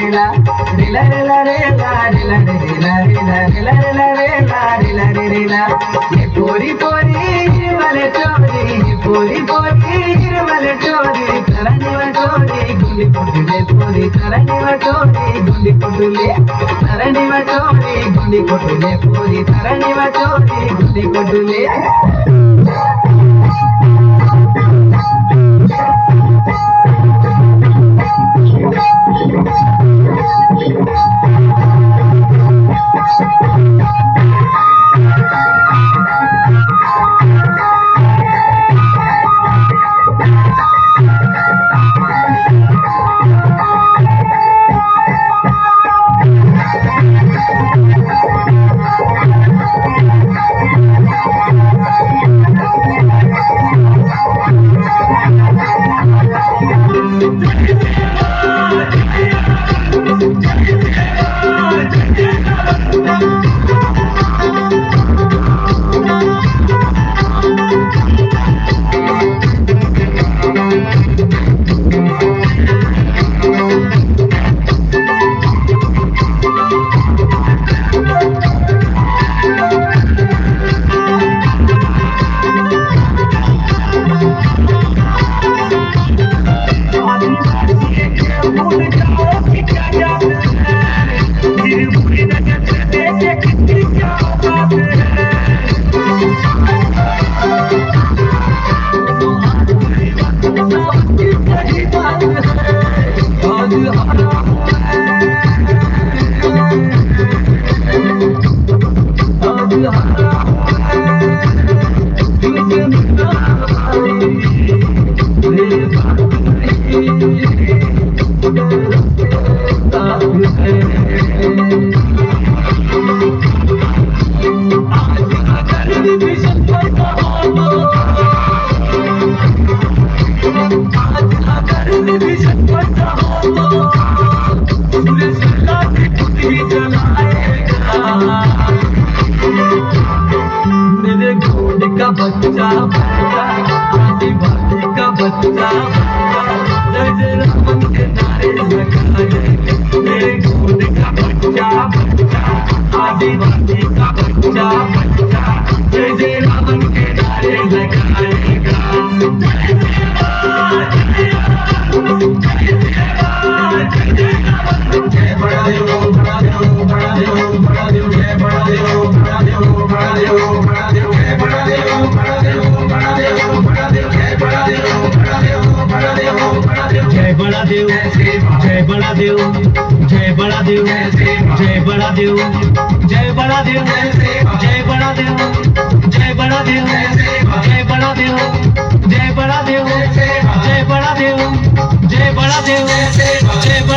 రిలా రిలా రిలా రిలా రిలా రిలా రిలా రిలా రిలా రిలా రిలా రిలా ये पोरी पोरी हिरवल चोरी पोरी पोरी हिरवल चोरी तरनिव चोरी गुंडी कोटुले पोरी तरनिव चोरी गुंडी कोटुले तरनिव चोरी गुंडी कोटुले पोरी तरनिव चोरी गुंडी कोटुले मेरे घोड़े का बच्चा आदि भाई का बच्चा जय जय राम के नारे लगाए मेरे घोड़े का बच्चा आदि भाई का बच्चा जय जय राम के नारे लगाएगा जय बड़ा देव जय बड़ा देव जय बड़ा देव जय बड़ा देव जय बड़ा देव जय बड़ा देव जय बड़ा देव जय बड़ा देव जय बड़ा देव जय बड़ा देव जय बड़ा देव जय बड़ा